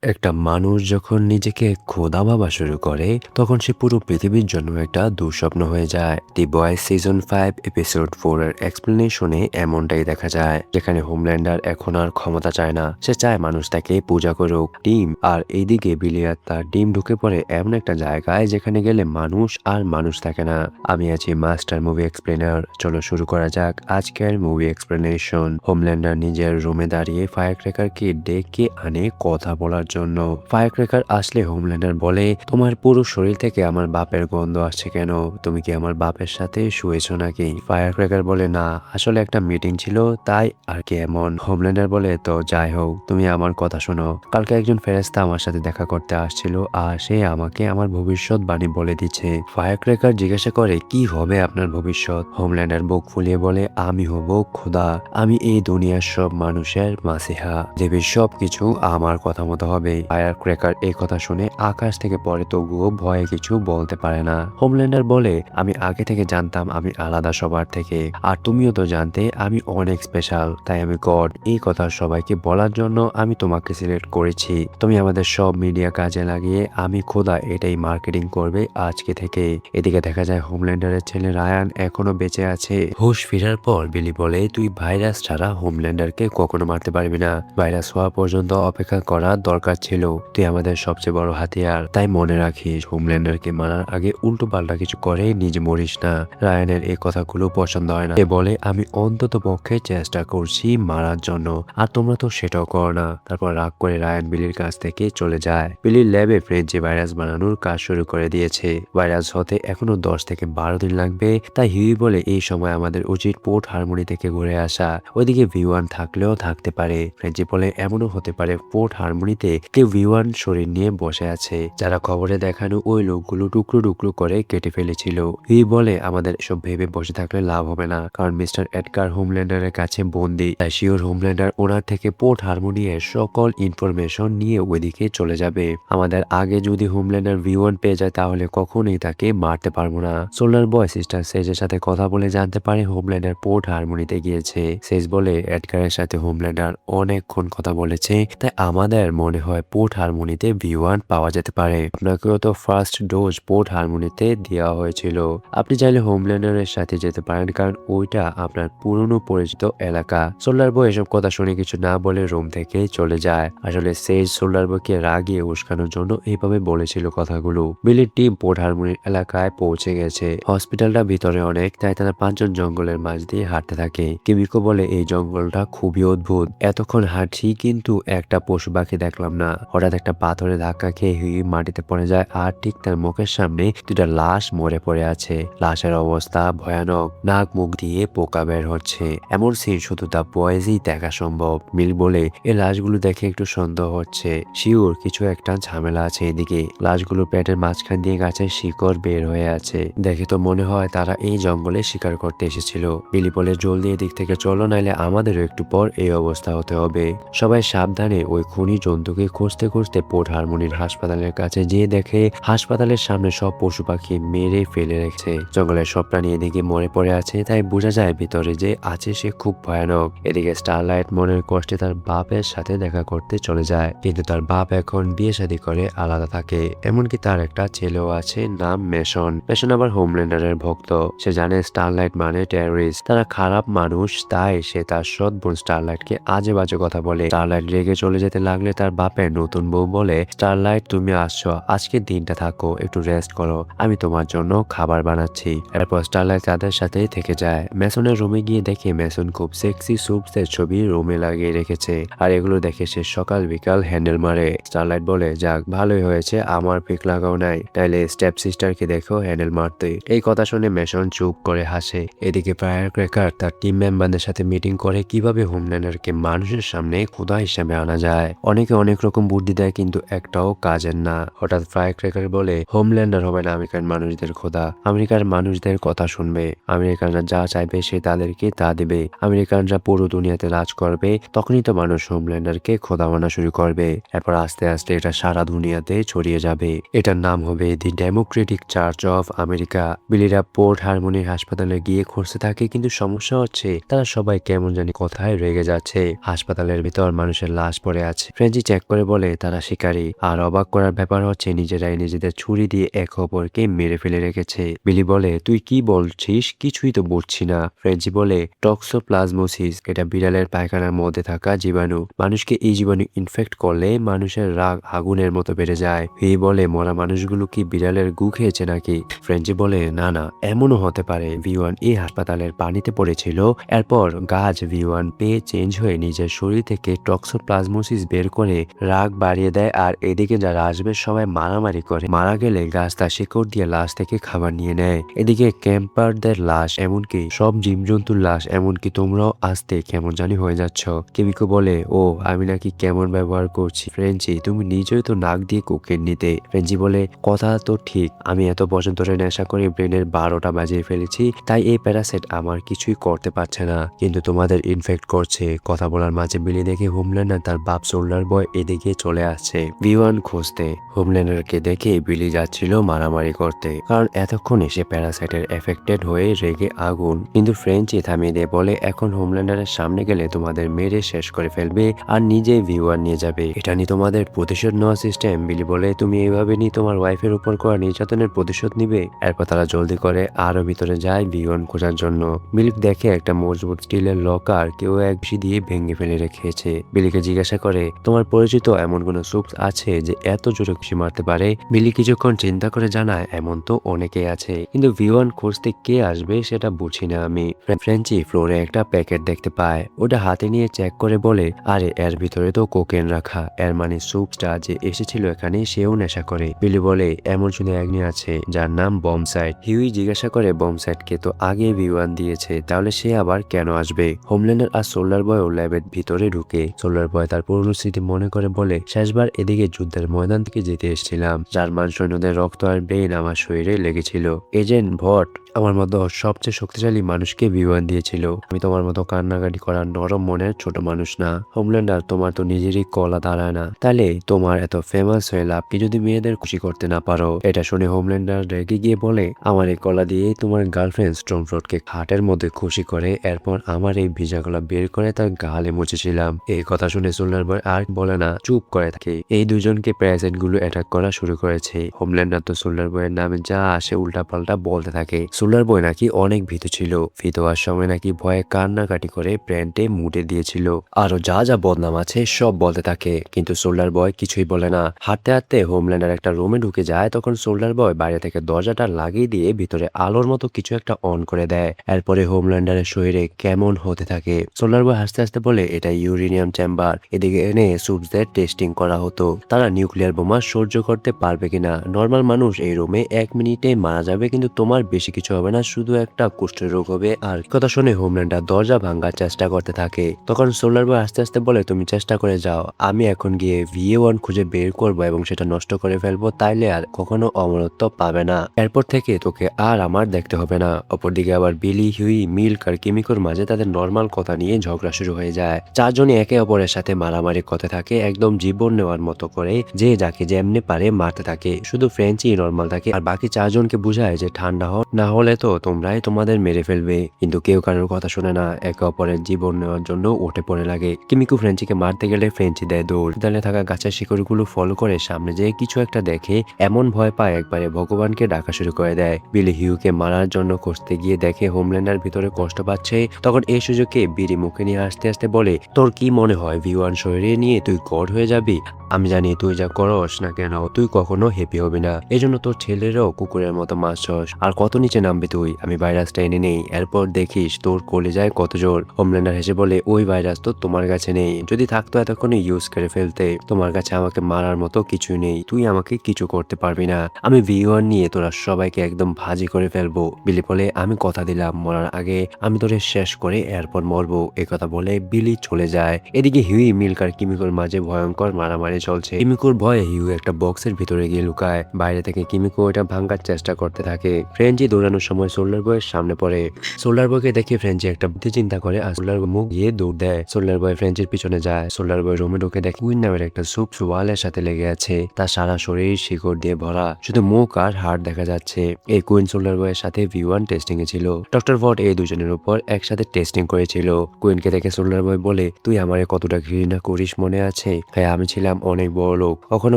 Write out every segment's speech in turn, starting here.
একটা মানুষ যখন নিজেকে খোদা ভাবা শুরু করে তখন সে পুরো পৃথিবীর জন্য একটা দুঃস্বপ্ন হয়ে যায়। দি বয়েজ সিজন 5 এপিসোড 4 এর এক্সপ্লেনেশনে এমনটাই দেখা যায়, যেখানে হোমল্যান্ডার এখন আর ক্ষমতা চায় না, সে চায় মানুষ তাকে পূজা করুক। ডিম আর এইদিকে বিলিয়ার তার ডিম ঢুকে পড়ে এমন একটা জায়গায় যেখানে গেলে মানুষ আর মানুষ থাকে না। আমি আছি মাস্টার মুভি এক্সপ্লেনার, চলো শুরু করা যাক আজকের মুভি এক্সপ্লেনেশন। হোমল্যান্ডার নিজের রুমে দাঁড়িয়ে ফায়ার ক্র্যাকারকে ডেকে আনে কথা বলার জন্য। ফায়ার ক্র্যাকার আসলে হোমল্যান্ডার বলে, তোমার পুরো শরীর থেকে আমার বাপের গন্ধ আসছে কেন? তুমি কি আমার বাপের সাথে শুয়েছো নাকি? ফায়ার ক্র্যাকার বলে, না, আসলে একটা মিটিং ছিল তাই আর কি এমন। হোমল্যান্ডার বলে, তো যাই হোক, তুমি আমার কথা শোনো। কালকে একজন ফেরেশতা আমার সাথে দেখা করতে আসছিল আর সে আমাকে আমার ভবিষ্যৎবাণী বলে দিচ্ছে। ফায়ার ক্র্যাকার জিজ্ঞাসা করে, কি হবে আপনার ভবিষ্যৎ? হোমল্যান্ডার বুক ফুলিয়ে বলে, আমি হব খোদা, আমি এই দুনিয়ার সব মানুষের মাসিহা, দেবীর সবকিছু আমার কথা মতো হবে। ফায়ার ক্র্যাকার এই কথা শুনে আকাশ থেকে পড়ে, তবুও ভয়ে কিছু বলতে পারে না। হোমল্যান্ডার বলে, আমি আগে থেকে জানতাম আমি আলাদা সবার থেকে, আর তুমিও তো জানতে আমি অনেক স্পেশাল, তাই আমি গড। এই কথা সবাইকে বলার জন্য আমি তোমাকে সিলেক্ট করেছি। তুমি আমাদের সব মিডিয়া কাজে লাগিয়ে আমি খোদা এটাই মার্কেটিং করবে আজকে থেকে। এদিকে দেখা যায় হোমল্যান্ডারের ছেলে রায়ান এখনো বেঁচে আছে। হুশ ফেরার পর বিলি বলে, তুই ভাইরাস ছাড়া হোমল্যান্ডারকে কখনো মারতে পারবি না, ভাইরাস হওয়া পর্যন্ত অপেক্ষা করা দরকার ছিল। তুই আমাদের সবচেয়ে বড় হাতিয়ার, তাই মনে রাখিস হোমল্যান্ডারকে মারার আগে উল্টো পাল্টা কিছু করে নিজে মরিস না। রায়ানের এই কথাগুলো পছন্দ হয় না। সে বলে, আমি অন্তত পক্ষে চেষ্টা করছি মারার জন্য, আর তোমরা তো সেটাও করো না। তারপর রাগ করে রায়ান বিলির কাছ থেকে চলে যায়। বিলির ল্যাবে ফ্রেঞ্চে ভাইরাস বানানোর কাজ শুরু করে দিয়েছে। ভাইরাস হতে এখনো 10 থেকে 12 দিন লাগবে, তাই হিউই বলে এই সময় আমাদের উচিত পোর্ট হারমোনি থেকে ঘুরে আসা। ওইদিকে V1 থাকলেও থাকতে পারে। ফ্রেঞ্চি বলে, এমনও হতে পারে পোর্ট হারমোনিতে কেউ V1 শরীর নিয়ে বসে আছে, যারা খবরে দেখানো ওই লোকগুলো টুকরো টুকরো করে কেটে ফেলেছিল। হিউই বলে, আমাদের এসব ভেবে বসে থাকলে লাভ হবে না, কারণ মিস্টার এডগার হোমল্যান্ডারের কাছে বন্দি, তাই শিওর হোমল্যান্ডার ওনার থেকে পোর্ট হারমোনিয়ের সকল ইনফরমেশন নিয়ে ওইদিকে চলে যাবে। আমাদের আগে যদি হোমল্যান্ডার V1 পেয়ে যায় তাহলে কখনোই তাকে মারতে পারবো না। সোলার বয় সিস্টার সেজের সাথে কথা বলে জানতে পারে হোমল্যান্ডার পোর্ট হারমোনিতে গিয়েছে। সেজ বলে, এডগারের সাথে হোমল্যান্ডার অনেকক্ষণ কথা বলেছে, তাই আমাদের মনে হয় পোর্ট হারমোনিতে V1 পাওয়া যেতে পারে। আপনাকেও তো ফার্স্ট ডোজ পোর্ট হারমোনিতে দেওয়া হয়েছিল, আপনি চাইলে হোমল্যান্ডারের সাথে যেতে পারেন, কারণ ওইটা আপনার পুরনো পরিচিত এলাকা। সোলার বয় এসব কথা শুনে কিছু না বলে রুম থেকে চলে যায়। আসলে সেজ সোলার বয়কে রাগিয়ে উস্কানোর জন্য এইভাবে বলেছিল কথাগুলো। বিলির টিম পোর্ট হারমোনির এলাকায় পৌঁছে গেছে। হসপিটালটা ভিতরে অনেক, তাই তারা 5 জন জঙ্গলের মাঝ দিয়ে হাঁটতে থাকে। কিমিকো বলে, এই জঙ্গলটা খুবই অদ্ভুত, এতক্ষণ হাঁটছি কিন্তু একটা পশু পাখি দেখলাম না। হঠাৎ একটা পাথরে ধাক্কা খেয়ে হিউই মাটিতে পড়ে যায়, আর ঠিক তার মুখের সামনে দুটা লাশ মরে পড়ে আছে। লাশের অবস্থা ভয়ানক, নাক মুখ দিয়ে পোকা বের হচ্ছে। এমন সিন শুধু দা বয়েজই দেখা সম্ভব। মিল বলে, এই লাশগুলো দেখে একটু সন্দেহ হচ্ছে, শিওর কিছু একটা ঝামেলা আছে এদিকে। লাশগুলো পেটের মাঝখান দিয়ে গাছের শিকড় বের হয়ে আছে, দেখে তো মনে হয় তারা এই জঙ্গলে শিকার করতে এসেছিল। বিলি বলে, জলদি এদিক থেকে চলো, নাইলে আমাদেরও একটু পর এই অবস্থা হতে হবে। সবাই সাবধানে ওই খুনি জন্তুকে খুঁজতে খুঁজতে পোর্ট হারমোনির হাসপাতালের কাছে গিয়ে দেখে হাসপাতালের সামনে সব পশু পাখি মেরে ফেলে রেখেছে। জঙ্গলের সব প্রাণী এদিকে মরে পড়ে আছে, তাই বোঝা যায় ভিতরে যে আছে সে খুব ভয়ানক। এদিকে স্টারলাইট মনের কষ্টে তার বাপের সাথে দেখা করতে চলে যায়, কিন্তু তার বাপ এখন বিয়ে শাদী করে আলাদা থাকে। এমনকি তার একটা ছেলেও আছে, নাম মেশন। মেশন আবার হোমল্যান্ডারের ভক্ত। সে জানে স্টারলাইট মানে টেররিস্ট, তারা খারাপ মানুষ, তাই সে তার সৎ বোন স্টারলাইটকে আজে বাজে কথা বলে। স্টারলাইট রেগে চলে যেতে লাগলে তার বাপের নতুন বউ বলে, স্টারলাইট তুমি আসছো, আজকে দিনটা থাকো, একটু রেস্ট করো, আমি তোমার জন্য খাবার বানাচ্ছি। এরপর স্টারলাইট তাদের সাথেই থেকে যায়। মেসনের রুমে গিয়ে দেখে মেসন খুব সেক্সি সুপসের ছবি রুমে লাগিয়ে রেখেছে, আর এগুলো দেখে সে সকাল বিকাল হ্যান্ডেল মারে। স্টারলাইট বলে, যাক ভালোই হয়েছে আমার পিক লাগাও নাই, তাইলে স্টেপ সিস্টারকে দেখো হ্যান্ডেল মারতে। এই কথা শুনে মেসন চুপ করে হাসে। এদিকে ফায়ার ক্র্যাকার তার টিম মেম্বারদের সাথে মিটিং করে কিভাবে হোমল্যান্ডারকে মানুষের সামনে খোদা হিসেবে আনা যায়। অনেকে অনেক রকম বুদ্ধি দেয়, কিন্তু একটাও কাজের না। হঠাৎ ফায়ার ক্র্যাকার বলে, হোমল্যান্ডার হবে না আমেরিকান মানুষদের খোদা, আমেরিকার মানুষদের কথা শুনবে, আমেরিকানরা যা চাইবে সে তাদেরকে তা দেবে, আমেরিকানরা পুরো দুনিয়াতে রাজ করবে, তখনই তো মানুষ হোমল্যান্ডারকে খোদা মানা শুরু করবে। এরপর আস্তে আস্তে এটা সারা দুনিয়াতে ছড়িয়ে যাবে। এটার নাম হবে the Democratic Church of America. বিলিরা পোর্ট হারমোনির হাসপাতালে গিয়ে খুঁজতে থাকে, কিন্তু সমস্যা হচ্ছে তারা সবাই কেমন জানি কোথায় রেগে যাচ্ছে। হাসপাতালের ভিতর মানুষের লাশ পড়ে আছে। ফ্রেঞ্চি চেক করে বলে তারা শিকারী। আর অবাক করার ব্যাপার হচ্ছে নিজেরাই নিজেদের ছুরি দিয়ে এক অপরকে মেরে ফেলে রেখেছে। বিলি বলে তুই কি বলছিস, কিছুই তো বুঝছি না। ফ্রেঞ্চি বলে টক্সোপ্লাজমোসিস, এটা বিড়ালের পায়খানার মধ্যে থাকা জীবাণু। মানুষকে এই জীবাণু ইনফেক্ট করলে মানুষের রাগ আগুনের মতো বেড়ে যায়। বলে মরা মানুষগুলো কি বিড়ালের গু খেয়েছে নাকি? ফ্রেঞ্চি বলে না না, এমনও হতে পারে V1 এই হাসপাতালের পানিতে পড়েছিল, এরপর গাছ V1 পেয়ে চেঞ্জ হয়ে নিজের শরীর থেকে টক্সোপ্লাজমোসিস বের করে রাগ বাড়িয়ে দেয়, আর এদিকে যারা আসবে সবাই মারামারি করে। মারা গেলে গাছ তার শিকড় দিয়ে লাশ থেকে খাবার নিয়ে নেয়। এদিকে ক্যাম্পারদের লাশ, এমনকি সব জীবজন্তুর লাশ, এমনকি তোমরাও আসতে কেমন জানি হয়ে যাচ্ছ। কিমিকো বলে ও আমি নাকি কেমন ব্যবহার করছি? ফ্রেঞ্চি তুমি নিজেই তো নাক দিয়ে কোকেন নিতে। ফ্রেঞ্চি বলে কথা তো ঠিক, আমি এত বছর ধরে নেশা করে ব্রেনের 12টা বাজিয়ে ফেলেছি, তাই এই প্যারাসাইট আমার কিছুই করতে পারছে না, কিন্তু তোমাদের ইনফেক্ট করছে। কথা বলার মাঝে বিলি দেখে হোমল্যান্ডার তার বাপ সোল্ডার বয় এদিকে চলে আসছে V1 খুঁজতে। হোমল্যান্ডারকে দেখে বিলি যাচ্ছিল মারামারি করতে, কারণ এতক্ষণে সে প্যারাসাইটের এফেক্টেড হয়ে রেগে আগুন। কিন্তু ফ্রেঞ্চি থামিয়ে দিয়ে বলে এখন হোমল্যান্ডারের সামনে গেলে তোমাদের মেরে শেষ করে ফেলবে আর নিজে V1 নিয়ে যাবে। এটা নিয়ে তোমাদের প্রতিশোধ নেওয়া সিস্টেম। বিলি বলে তুমি এইভাবে নিয়ে তোমার ওয়াইফের উপর করা নির্যাতনের প্রতিশোধ নিবে? এরপর তারা জলদি করে আরো ভিতরে যায় V1 খোঁজার জন্য। বিলিক দেখে একটা মজবুত স্টিলের লকার কেউ এক ঘুষি দিয়ে ভেঙে ফেলে রেখেছে। বিলিকে জিজ্ঞাসা করে তোমার পরিচিত এমন কোন সুপ আছে যে এত জোরে ঘুষি মারতে পারে? বিলি কিছুক্ষণ চিন্তা করে জানায় এমন তো অনেকেই আছে, কিন্তু V1 খুঁজতে কে আসবে সেটা বুঝি না আমি। ফ্রেঞ্চি ফ্লোরে একটা প্যাকেট দেখতে পায়, ওটা হাতে নিয়ে চেক করে বলে আরে এর ভিতরে তো কোকেন রাখা, এর মানে সুপটা যে এসেছিল এখানে সেও নেশা করে। বিলি বলে এমন শুধু একজন আছে যার নাম বমসাইড। হিউই জিজ্ঞাসা করে বমসাইডকে তো আগে V1 দিয়েছে, তাহলে সে আবার কেন আসবে? হোমল্যান্ডার আর সোল্ডার বয় ও ল্যাবের ভিতরে ঢুকে। সোল্ডার বয় তার পুরনো স্মৃতি মনে করে বলে শেষবার এদিকে যুদ্ধের ময়দান থেকে যেতে এসেছিলাম, জার্মান সৈন্যদের রক্ত আর ব্রেন আমার শরীরে লেগেছিল। এজেন্ট ভট আমার মতো সবচেয়ে শক্তিশালী মানুষকে V1 দিয়েছিল। আমি তোমার মতো কান্নাকাটি করার নরম মনের ছোট মানুষ না। হোমল্যান্ডার তোমার তো নিজেরই কলা দাঁড়ায় না, তাহলে তোমার এত ফেমাস হয়ে লাভ কি যদি মেয়েদের খুশি করতে না পারো? এটা শুনে হোমল্যান্ডার রেগে গিয়ে বলে আমার এই কলা দিয়ে তোমার গার্লফ্রেন্ড স্টোমফ্রডকে হাটের মধ্যে খুশি করে এরপর আমার এই ভিজা গলা বের করে তার গালে মুছেছিলাম। এই কথা শুনে সোল্ডার বয় আর বলে না, চুপ করে থাকে। এই দুজনকে প্যারাসাইট গুলো অ্যাটাক করা শুরু করেছে। হোমল্যান্ডার তো সোল্ডার বয়ের নামে যা আসে উল্টা পাল্টা বলতে থাকে। সোল্ডার বয় নাকি অনেক ভীতু ছিল, ভীত হওয়ার সময় নাকি ভয়ে কান্নাকাটি করে প্যান্টে মুটে দিয়েছিল, আরো যা যা বদনাম আছে সব বলতে থাকে। কিন্তু সোল্ডার বয় কিছুই বলে না। হাঁটতে হাঁটতে হোমল্যান্ডার একটা রুমে ঢুকে যায়, তখন সোল্ডার বয় বাইরে থেকে দরজাটা লাগিয়ে দিয়ে ভিতরে আলোর মতো কিছু একটা অন করে দেয়। এরপরে হোমল্যান্ডারের শরীরে কেমন হতে থাকে। সোল্ডার বয় হাসতে হাসতে বলে এটা ইউরেনিয়াম চেম্বার, এদিকে এনে সুটসদের টেস্টিং করা হতো, তারা নিউক্লিয়ার বোমা সহ্য করতে পারবে কিনা। নর্মাল মানুষ এই রুমে 1 মিনিটে মারা যাবে, কিন্তু তোমার বেশি কিছু হবে না, শুধু একটা কুষ্ঠের রোগ হবে। আর কথা শুনে হোমল্যান্ডার দরজা ভাঙার চেষ্টা করতে থাকে। তখন সোল্ডার বয় আস্তে আস্তে বলে তুমি চেষ্টা করে যাও, আমি এখন গিয়ে VA1 খুঁজে বের করবো এবং সেটা নষ্ট করে ফেলবো, তাইলে আর কখনো অমরত্ব পাবে না। এরপর থেকে তোকে আর আমার দেখতে হবে না। অপরদিকে আবার বিলি, হিউই, মিল্ক আর কিমিকোর মাঝে তাদের নর্মাল কথা নিয়ে ঝগড়া শুরু হয়ে যায়। চারজনই একে অপরের সাথে মারামারি করতে থাকে, একদম জীবন নেওয়ার মতো করে, যে যাকে যেমনি পারে মারতে থাকে। শুধু ফ্রেঞ্চি নর্মাল থাকে আর বাকি চারজনকে বুঝায় যে ঠান্ডা হও, না হলে তো তোমরাই তোমাদের মেরে ফেলবে। কিন্তু কেউ কারোর কথা শুনে না, একে অপরের জীবন নেওয়ার জন্য উঠে পড়ে লাগে। কিমিকো ফ্রেঞ্চিকে মারতে গেলে ফ্রেঞ্চি দেয় দৌড়। দালে থাকা গাছের শিকড়গুলো ফলো করে সামনে যেয়ে কিছু একটা দেখে এমন ভয় পায় একবারে ভগবানকে ডাকা শুরু করে দেয়। বিলি হিউকে মারার জন্য খুঁজতে গিয়ে দেখে হোমল্যান্ডার ভিতরে কষ্ট পাচ্ছে। তখন এই সুযোগে বিড়ি মুখে নিয়ে আসতে আসতে বলে তোর কি মনে হয় V1 শরীরে নিয়ে তুই গড হয়ে যাবি? আমি জানি তুই যা করস না কেন তুই কখনো হ্যাপি হবি না, এজন্য তোর ছেলেরও কুকুরের মতো মারছস। আর কত নিচে নামবি তুই, আমি ভাইরাসটা এনে নেই, এরপর দেখিস তোর কলিজায় কত জোর। হোমল্যান্ডার হেসে বলে ওই ভাইরাস তো তোমার কাছে নেই, যদি থাকতো এতক্ষণে ইউজ করে ফেলতে। তোমার কাছে আমাকে মারার মতো কিছুই নেই, তুই আমাকে কিছু করতে পারবি না। আমি V1 নিয়ে তোরা সবাইকে একদম ভাজি করে ফেলবো। বিলি বলে আমি কথা দিলাম মরার আগে আমি তোরে শেষ করে এরপর মরবো। একথা বলে বিলি চলে যায়। এদিকে হিউই, মিল্ক আর কিমিকোর মাঝে ভয়ঙ্কর মারামারি চলছে। কিমিকোর ভয়ে হিউ একটা বক্সের ভিতরে গিয়ে লুকায়। বাইরে থেকে কিমিকো এটা ভাঙার চেষ্টা করতে থাকে। ফ্রেঞ্চি দৌড়ানো সময় সোলার বয়ের সামনে পড়ে। সোলার বয়কে দেখে ফ্রেঞ্চি একটা বুদ্ধি চিন্তা করে আর সোলার মুখ গিয়ে দৌড় দেয়। সোলার বয় ফ্রেঞ্চির পিছনে যায়। সোলার বয় রুমে ঢুকে দেখে কুইন নামের একটা সুপ ওয়ালের সাথে লেগে আছে। তার সারা শরীর শিকড় দিয়ে ভরা, শুধু মুখ আর হাড় দেখা যাচ্ছে। এই কুইন সোলার বয়ের সাথে V1 টেস্টিং এ ছিল। ডক্টর ভট এই দুজনের উপর একসাথে টেস্টিং করেছিল। কুইনকে দেখে সোলার বয় বলে, তুই আমারে কতটা ঘৃণা করিস মনে আছে? হ্যাঁ, আমি ছিলাম অনেক বড় লোক, কখনো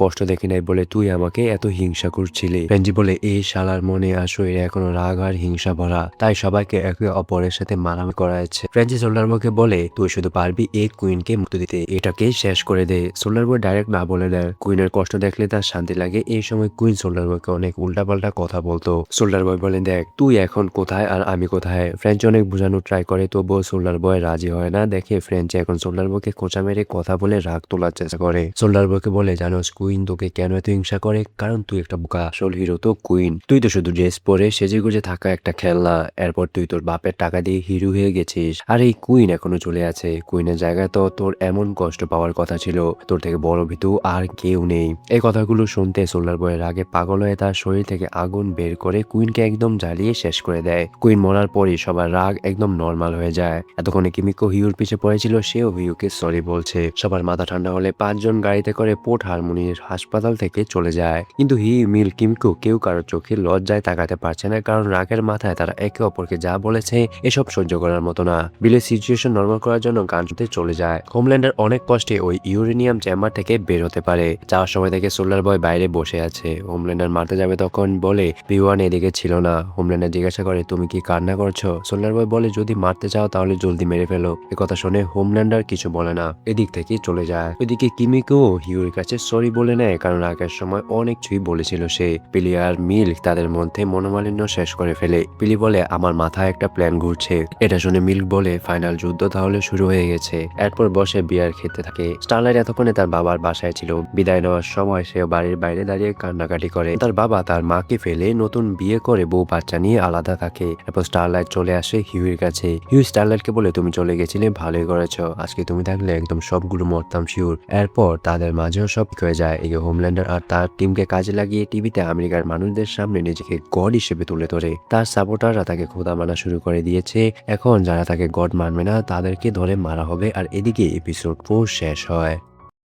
কষ্ট দেখি নাই বলে তুই আমাকে এত হিংসা করছিলি। ফ্রেঞ্চি বলে, এই শালার মনে আসলে এখনো রাগ আর হিংসা ভরা, তাই সবাইকে একে অপরের সাথে মারামারি করাচ্ছে। ফ্রেঞ্চি সোলার বয়কে বলে, তুই শুধু পারবি এই কুইনকে মুক্তি দিতে, এটাকে শেষ করে দে। সোলার বয় ডাইরেক্ট না বলে দেয়। কুইনের কষ্ট দেখলে তার শান্তি লাগে। এই সময় কুইন সোলার বয়কে অনেক উল্টাপাল্টা কথা বলতো। সোলার বয় বলে, দেখ তুই এখন কোথায় আর আমি কোথায়। ফ্রেঞ্চি অনেক বোঝানোর ট্রাই করে, তবুও সোলার বয় রাজি হয় না। দেখে ফ্রেঞ্চি এখন সোলার বয়কে খোঁচা মেরে কথা বলে রাগ তোলার চেষ্টা করে। সোলার বয়কে বলে, জানোস কুইন তোকে কেন এত হিংসা করে? কারণ তুই একটা বোকা, আসল হিরো তো কুইন। তুই তো শুধু ড্রেস পরে সেজে গুজে থাকা একটা খেলনা। এরপর তুই তোর বাপের টাকা দিয়ে হিরো হয়ে গেছিস, আর এই কুইন এখনো চলে আছে। কুইনের জায়গায় তো তোর এমন কষ্ট পাওয়ার কথা ছিল। তোর থেকে বড় ভীতু আর কেউ নেই। এই কথাগুলো শুনতে সোলার বয়ের রাগে পাগল হয়ে তার শরীর থেকে আগুন বের করে কুইনকে একদম জ্বালিয়ে শেষ করে দেয়। কুইন মরার পরই সবার রাগ একদম নর্মাল হয়ে যায়। এতক্ষণে কিমিকো হিউর পিছে পড়েছিল, সেও হিউকে সরি বলছে। সবার মাথা ঠান্ডা হলে 5 জন গাড়িতে করে পোর্ট হারমোনির হাসপাতাল থেকে চলে যায়। কিন্তু মিল কিমিকো কেউ কারোর চোখে লজ্জায় তাকাতে পারছে না, কারণ রাগের মাথায় তারা একে অপরকে যা বলেছে এসব সহ্য করার মতো না। বিলের সিচুয়েশন নরমাল করার জন্য গান শুনতে চলে যায়। হোমল্যান্ডার অনেক কষ্টে ওই ইউরেনিয়াম চেম্বার থেকে বের হতে পারে। যাওয়ার সময় থেকে সোলার বয় বাইরে বসে আছে। হোমল্যান্ডার মারতে যাবে তখন বলে, V1 এদিকে ছিল না। হোমল্যান্ডার জিজ্ঞাসা করে, তুমি কি কান্না করছো? সোলার বয় বলে, যদি মারতে চাও তাহলে জলদি মেরে ফেলো। কথা শুনে হোমল্যান্ডার কিছু বলে না, এদিক থেকে চলে যায়। ওইদিকে কিমিকো হিউর কাছে সরি বলে নেয়, কারণ আগের সময় অনেক কিছুই বলেছিল সে। পিলি আর মিল তাদের মধ্যে মনোমালিন্য শেষ করে ফেলে। পিলি বলে, আমার মাথায় একটা প্ল্যান ঘুরছে। এটা শুনে মিল্ক বলে, ফাইনাল যুদ্ধ তাহলে শুরু হয়ে গেছে। এরপর বসে বিয়ার খেতে থাকে। স্টারলাইট এতক্ষণে তার বাবার বাসায় ছিল। বিদায় নেওয়ার সময় সে বাড়ির বাইরে দাঁড়িয়ে কান্নাকাটি করে। তার বাবা তার মাকে ফেলে নতুন বিয়ে করে বউ বাচ্চা নিয়ে আলাদা থাকে। এরপর স্টারলাইট চলে আসে হিউর কাছে। হিউ স্টারলাইটকে বলে, তুমি চলে গেছিলে, ভালোই করেছ। আজকে তুমি থাকলে একদম সবগুলো মরতাম শিওর। এরপর তাদের মাঝেও সব ঠিক হয়ে যায়। এগে হোমল্যান্ডার আর তার টিমকে কাজে লাগিয়ে টিভিতে আমেরিকার মানুষদের সামনে নিজেকে গড হিসেবে তুলে ধরে। তার সাপোর্টাররা তাকে খোদা মানা শুরু করে দিয়েছে। এখন যারা তাকে গড মানবে না তাদেরকে ধরে মারা হবে। আর এদিকে এপিসোড 4 শেষ হয়।